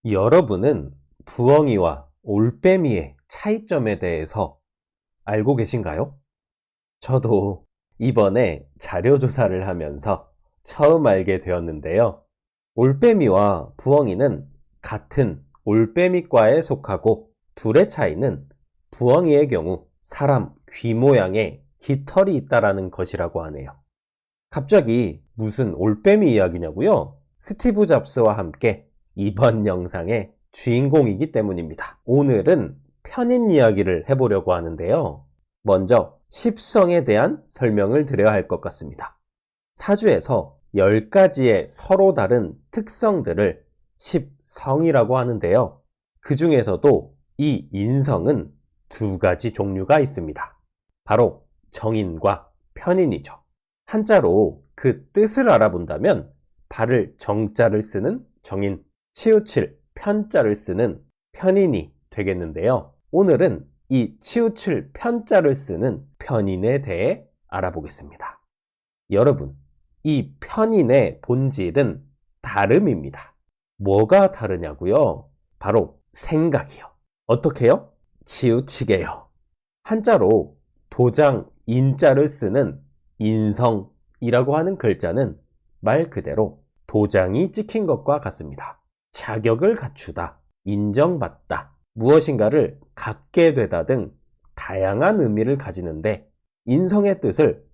여러분은 부엉이와 올빼미의 차이점에 대해서 알고 계신가요? 저도 이번에 자료조사를 하면서 처음 알게 되었는데요. 올빼미와 부엉이는 같은 올빼미과에 속하고 둘의 차이는 부엉이의 경우 사람 귀 모양에 깃털이 있다라는 것이라고 하네요. 갑자기 무슨 올빼미 이야기냐고요? 스티브 잡스와 함께 이번 영상의 주인공이기 때문입니다. 오늘은 편인 이야기를 해보려고 하는데요. 먼저 십성에 대한 설명을 드려야 할 것 같습니다. 사주에서 10가지의 서로 다른 특성들을 십성이라고 하는데요. 그 중에서도 이 인성은 2가지 종류가 있습니다. 바로 정인과 편인이죠. 한자로 그 뜻을 알아본다면 발을 정자를 쓰는 정인, 치우칠 편자를 쓰는 편인이 되겠는데요. 오늘은 이 치우칠 편자를 쓰는 편인에 대해 알아보겠습니다. 여러분, 이 편인의 본질은 다름입니다. 뭐가 다르냐고요? 바로 생각이요. 어떻게요? 치우치게요. 한자로 도장 인자를 쓰는 인성이라고 하는 글자는 말 그대로 도장이 찍힌 것과 같습니다. 자격을 갖추다, 인정받다, 무엇인가를 갖게 되다 등 다양한 의미를 가지는데 인성의 뜻을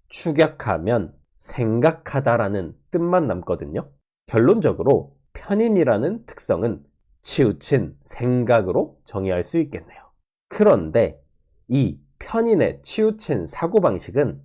추격하면 생각하다라는 뜻만 남거든요. 결론적으로 편인이라는 특성은 치우친 생각으로 정의할 수 있겠네요. 그런데 이 편인의 치우친 사고방식은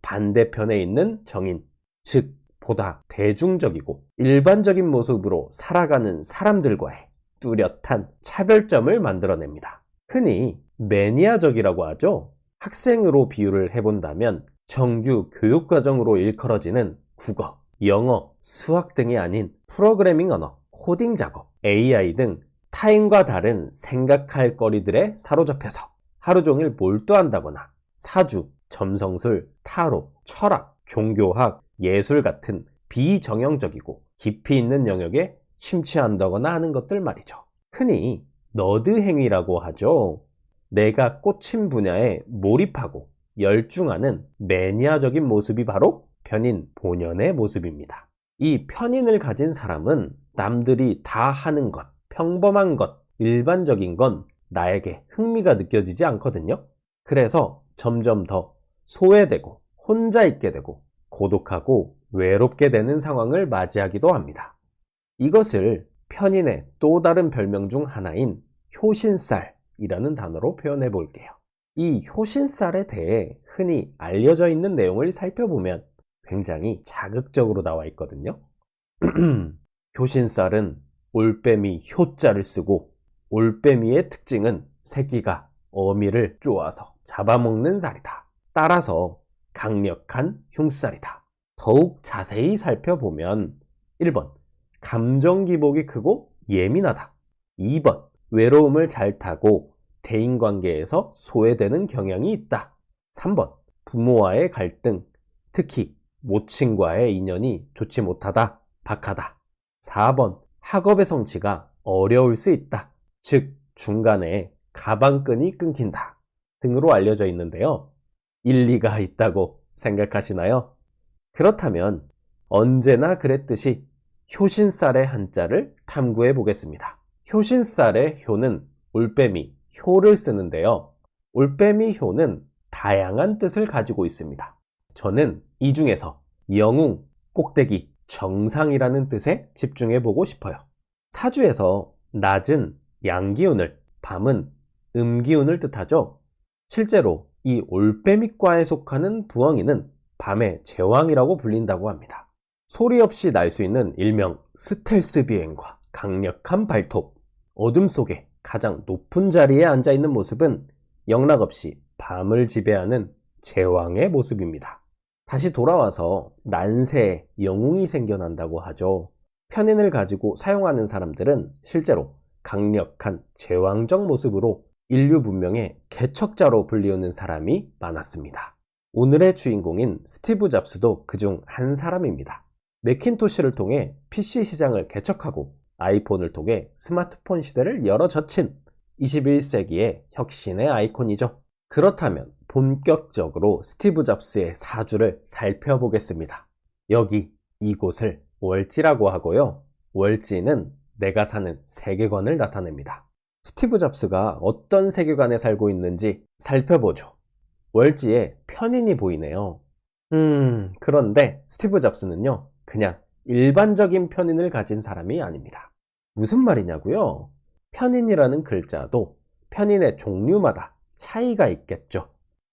반대편에 있는 정인, 즉 보다 대중적이고 일반적인 모습으로 살아가는 사람들과의 뚜렷한 차별점을 만들어냅니다. 흔히 매니아적이라고 하죠. 학생으로 비유를 해본다면 정규 교육과정으로 일컬어지는 국어, 영어, 수학 등이 아닌 프로그래밍 언어, 코딩 작업, AI 등 타인과 다른 생각할 거리들에 사로잡혀서 하루 종일 몰두한다거나 사주, 점성술, 타로, 철학, 종교학, 예술 같은 비정형적이고 깊이 있는 영역에 심취한다거나 하는 것들 말이죠. 흔히 너드 행위라고 하죠. 내가 꽂힌 분야에 몰입하고 열중하는 매니아적인 모습이 바로 편인 본연의 모습입니다. 이 편인을 가진 사람은 남들이 다 하는 것, 평범한 것, 일반적인 건 나에게 흥미가 느껴지지 않거든요. 그래서 점점 더 소외되고 혼자 있게 되고 고독하고 외롭게 되는 상황을 맞이하기도 합니다. 이것을 편인의 또 다른 별명 중 하나인 효신살이라는 단어로 표현해 볼게요. 이 효신살에 대해 흔히 알려져 있는 내용을 살펴보면 굉장히 자극적으로 나와 있거든요. 효신살은 올빼미 효자를 쓰고 올빼미의 특징은 새끼가 어미를 쪼아서 잡아먹는 살이다. 따라서 강력한 흉살이다. 더욱 자세히 살펴보면 1번 감정 기복이 크고 예민하다. 2번 외로움을 잘 타고 대인관계에서 소외되는 경향이 있다. 3번 부모와의 갈등, 특히 모친과의 인연이 좋지 못하다, 박하다. 4번 학업의 성취가 어려울 수 있다. 즉 중간에 가방끈이 끊긴다 등으로 알려져 있는데요. 일리가 있다고 생각하시나요? 그렇다면 언제나 그랬듯이 효신살의 한자를 탐구해 보겠습니다. 효신살의 효는 올빼미, 효를 쓰는데요. 올빼미 효는 다양한 뜻을 가지고 있습니다. 저는 이 중에서 영웅, 꼭대기, 정상이라는 뜻에 집중해 보고 싶어요. 사주에서 낮은 양기운을, 밤은 음기운을 뜻하죠. 실제로 이 올빼미과에 속하는 부엉이는 밤의 제왕이라고 불린다고 합니다. 소리 없이 날 수 있는 일명 스텔스 비행과 강력한 발톱, 어둠 속에 가장 높은 자리에 앉아있는 모습은 영락없이 밤을 지배하는 제왕의 모습입니다. 다시 돌아와서 난세에 영웅이 생겨난다고 하죠. 편인을 가지고 사용하는 사람들은 실제로 강력한 제왕적 모습으로 인류 문명의 개척자로 불리우는 사람이 많았습니다. 오늘의 주인공인 스티브 잡스도 그중 한 사람입니다. 매킨토시를 통해 PC 시장을 개척하고 아이폰을 통해 스마트폰 시대를 열어젖힌 21세기의 혁신의 아이콘이죠. 그렇다면 본격적으로 스티브 잡스의 사주를 살펴보겠습니다. 여기 이곳을 월지라고 하고요. 월지는 내가 사는 세계관을 나타냅니다. 스티브 잡스가 어떤 세계관에 살고 있는지 살펴보죠. 월지에 편인이 보이네요. 그런데 스티브 잡스는요, 그냥 일반적인 편인을 가진 사람이 아닙니다. 무슨 말이냐고요? 편인이라는 글자도 편인의 종류마다 차이가 있겠죠.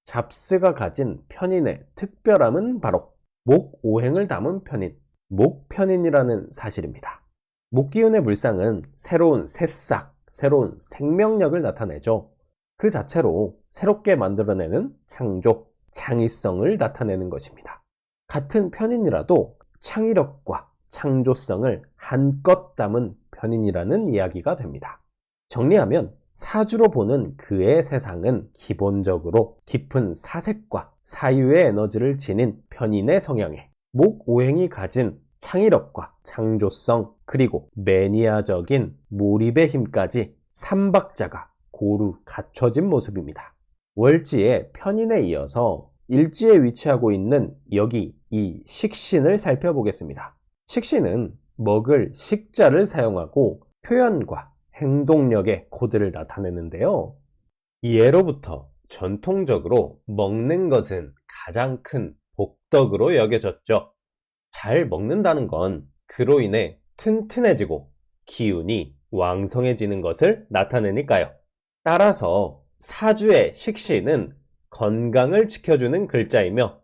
잡스가 가진 편인의 특별함은 바로 목오행을 담은 편인, 목편인이라는 사실입니다. 목기운의 물상은 새로운 새싹, 새로운 생명력을 나타내죠. 그 자체로 새롭게 만들어내는 창조, 창의성을 나타내는 것입니다. 같은 편인이라도 창의력과 창조성을 한껏 담은 편인이라는 이야기가 됩니다. 정리하면 사주로 보는 그의 세상은 기본적으로 깊은 사색과 사유의 에너지를 지닌 편인의 성향에 목오행이 가진 창의력과 창조성 그리고 매니아적인 몰입의 힘까지 삼박자가 고루 갖춰진 모습입니다. 월지의 편인에 이어서 일지에 위치하고 있는 여기 이 식신을 살펴보겠습니다. 식신은 먹을 식자를 사용하고 표현과 행동력의 코드를 나타내는데요. 예로부터 전통적으로 먹는 것은 가장 큰 복덕으로 여겨졌죠. 잘 먹는다는 건 그로 인해 튼튼해지고 기운이 왕성해지는 것을 나타내니까요. 따라서 사주의 식신은 건강을 지켜주는 글자이며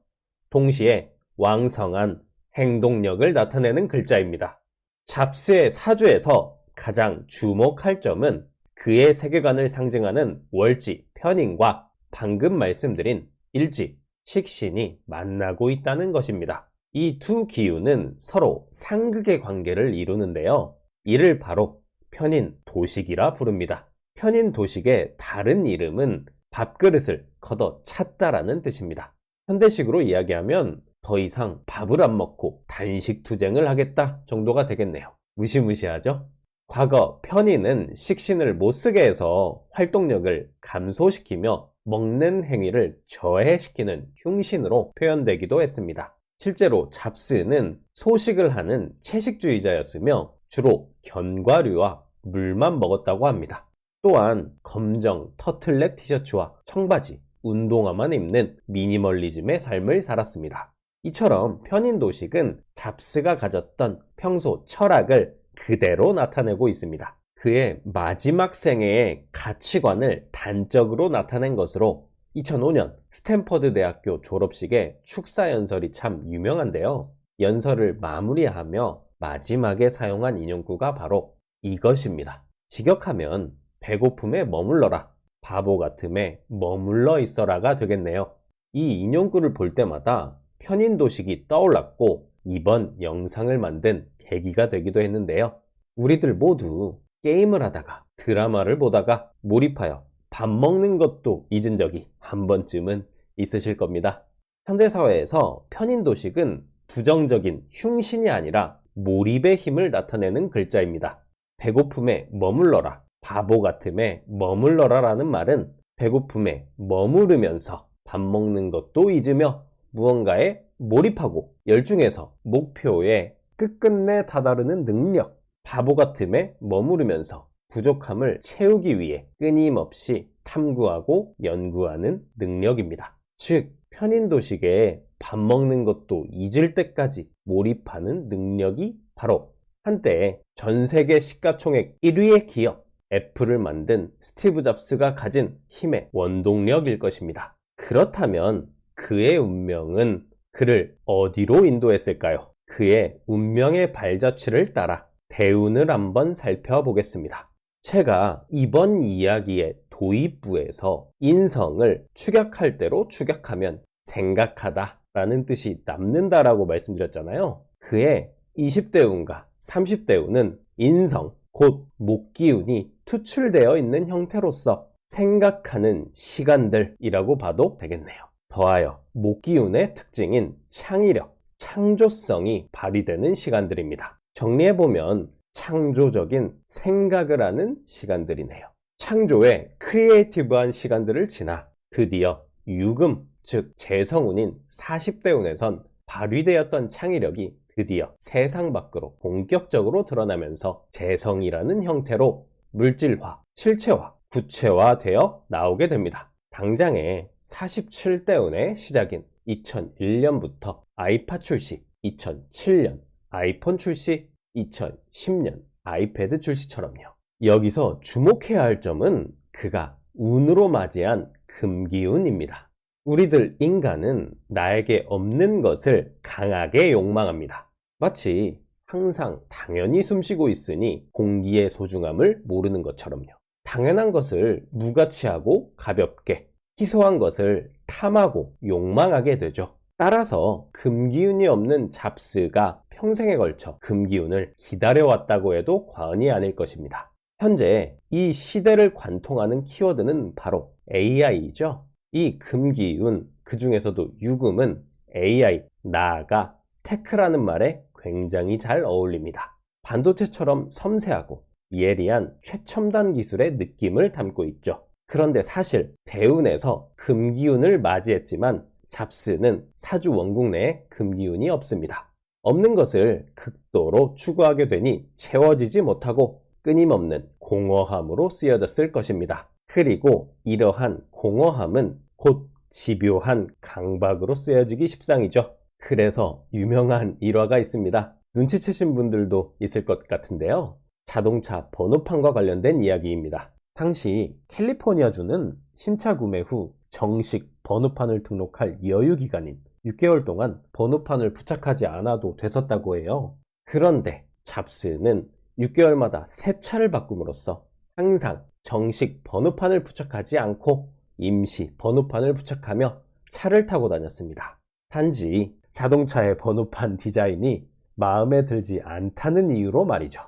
동시에 왕성한 행동력을 나타내는 글자입니다. 잡스의 사주에서 가장 주목할 점은 그의 세계관을 상징하는 월지, 편인과 방금 말씀드린 일지, 식신이 만나고 있다는 것입니다. 이 두 기운은 서로 상극의 관계를 이루는데요. 이를 바로 편인 도식이라 부릅니다. 편인 도식의 다른 이름은 밥그릇을 걷어 찼다라는 뜻입니다. 현대식으로 이야기하면 더 이상 밥을 안 먹고 단식 투쟁을 하겠다 정도가 되겠네요. 무시무시하죠? 과거 편인은 식신을 못쓰게 해서 활동력을 감소시키며 먹는 행위를 저해시키는 흉신으로 표현되기도 했습니다. 실제로 잡스는 소식을 하는 채식주의자였으며 주로 견과류와 물만 먹었다고 합니다. 또한 검정 터틀넥 티셔츠와 청바지, 운동화만 입는 미니멀리즘의 삶을 살았습니다. 이처럼 편인도식은 잡스가 가졌던 평소 철학을 그대로 나타내고 있습니다. 그의 마지막 생애의 가치관을 단적으로 나타낸 것으로 2005년 스탠퍼드 대학교 졸업식의 축사 연설이 참 유명한데요. 연설을 마무리하며 마지막에 사용한 인용구가 바로 이것입니다. 직역하면 배고픔에 머물러라, 바보 같음에 머물러 있어라가 되겠네요. 이 인용구를 볼 때마다 편인도식이 떠올랐고 이번 영상을 만든 계기가 되기도 했는데요. 우리들 모두 게임을 하다가 드라마를 보다가 몰입하여 밥 먹는 것도 잊은 적이 한 번쯤은 있으실 겁니다. 현대사회에서 편인도식은 부정적인 흉신이 아니라 몰입의 힘을 나타내는 글자입니다. 배고픔에 머물러라, 바보 같음에 머물러라 라는 말은 배고픔에 머무르면서 밥 먹는 것도 잊으며 무언가에 몰입하고 열중해서 목표에 끝끝내 다다르는 능력, 바보 같음에 머무르면서 부족함을 채우기 위해 끊임없이 탐구하고 연구하는 능력입니다. 즉, 편인도식에 밥 먹는 것도 잊을 때까지 몰입하는 능력이 바로 한때 전 세계 시가총액 1위의 기업 애플을 만든 스티브 잡스가 가진 힘의 원동력일 것입니다. 그렇다면 그의 운명은 그를 어디로 인도했을까요? 그의 운명의 발자취를 따라 대운을 한번 살펴보겠습니다. 제가 이번 이야기의 도입부에서 인성을 추격할 대로 추격하면 생각하다 라는 뜻이 남는다라고 말씀드렸잖아요. 그의 20대 운과 30대 운은 인성, 곧 목기운이 투출되어 있는 형태로서 생각하는 시간들이라고 봐도 되겠네요. 더하여 목기운의 특징인 창의력, 창조성이 발휘되는 시간들입니다. 정리해보면 창조적인 생각을 하는 시간들이네요. 창조의 크리에이티브한 시간들을 지나 드디어 유금, 즉 재성운인 40대 운에선 발휘되었던 창의력이 드디어 세상 밖으로 본격적으로 드러나면서 재성이라는 형태로 물질화, 실체화, 구체화되어 나오게 됩니다. 당장에 47대 운의 시작인 2001년부터 아이팟 출시, 2007년 아이폰 출시, 2010년 아이패드 출시처럼요. 여기서 주목해야 할 점은 그가 운으로 맞이한 금기운입니다. 우리들 인간은 나에게 없는 것을 강하게 욕망합니다. 마치 항상 당연히 숨쉬고 있으니 공기의 소중함을 모르는 것처럼요. 당연한 것을 무가치하고 가볍게, 희소한 것을 탐하고 욕망하게 되죠. 따라서 금기운이 없는 잡스가 평생에 걸쳐 금기운을 기다려왔다고 해도 과언이 아닐 것입니다. 현재 이 시대를 관통하는 키워드는 바로 AI이죠. 이 금기운, 그 중에서도 유금은 AI, 나아가 테크라는 말에 굉장히 잘 어울립니다. 반도체처럼 섬세하고 예리한 최첨단 기술의 느낌을 담고 있죠. 그런데 사실 대운에서 금기운을 맞이했지만 잡스는 사주 원국 내에 금기운이 없습니다. 없는 것을 극도로 추구하게 되니 채워지지 못하고 끊임없는 공허함으로 쓰여졌을 것입니다. 그리고 이러한 공허함은 곧 집요한 강박으로 쓰여지기 십상이죠. 그래서 유명한 일화가 있습니다. 눈치채신 분들도 있을 것 같은데요. 자동차 번호판과 관련된 이야기입니다. 당시 캘리포니아주는 신차 구매 후 정식 번호판을 등록할 여유 기간인 6개월 동안 번호판을 부착하지 않아도 됐었다고 해요. 그런데 잡스는 6개월마다 새 차를 바꿈으로써 항상 정식 번호판을 부착하지 않고 임시 번호판을 부착하며 차를 타고 다녔습니다. 단지 자동차의 번호판 디자인이 마음에 들지 않다는 이유로 말이죠.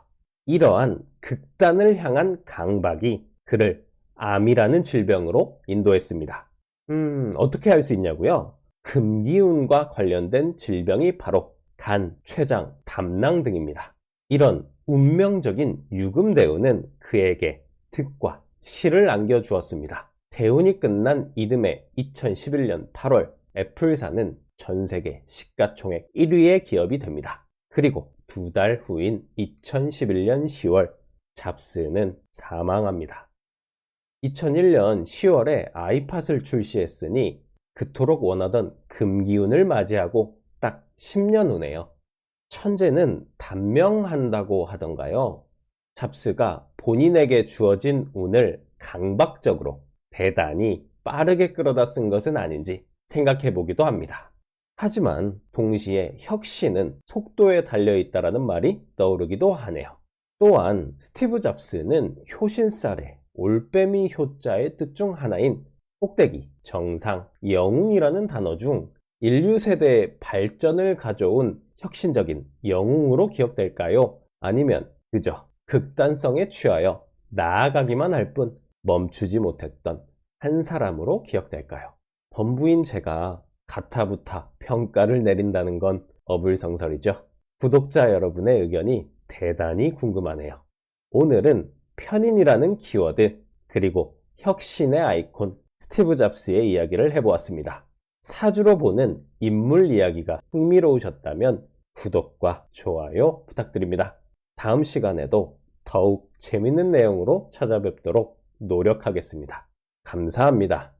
이러한 극단을 향한 강박이 그를 암이라는 질병으로 인도했습니다. 어떻게 할 수 있냐고요? 금기운과 관련된 질병이 바로 간, 췌장, 담낭 등입니다. 이런 운명적인 유금대운은 그에게 득과 실을 안겨주었습니다. 대운이 끝난 이듬해 2011년 8월 애플사는 전 세계 시가총액 1위의 기업이 됩니다. 그리고 2달 후인 2011년 10월 잡스는 사망합니다. 2001년 10월에 아이팟을 출시했으니 그토록 원하던 금기운을 맞이하고 딱 10년 후네요. 천재는 단명한다고 하던가요? 잡스가 본인에게 주어진 운을 강박적으로 대단히 빠르게 끌어다 쓴 것은 아닌지 생각해 보기도 합니다. 하지만 동시에 혁신은 속도에 달려있다라는 말이 떠오르기도 하네요. 또한 스티브 잡스는 효신살에 올빼미 효자의 뜻 중 하나인 꼭대기, 정상, 영웅이라는 단어 중 인류 세대의 발전을 가져온 혁신적인 영웅으로 기억될까요? 아니면 그저 극단성에 취하여 나아가기만 할 뿐 멈추지 못했던 한 사람으로 기억될까요? 범부인 제가 가타부타 평가를 내린다는 건 어불성설이죠. 구독자 여러분의 의견이 대단히 궁금하네요. 오늘은 편인이라는 키워드 그리고 혁신의 아이콘 스티브 잡스의 이야기를 해보았습니다. 사주로 보는 인물 이야기가 흥미로우셨다면 구독과 좋아요 부탁드립니다. 다음 시간에도 더욱 재밌는 내용으로 찾아뵙도록 노력하겠습니다. 감사합니다.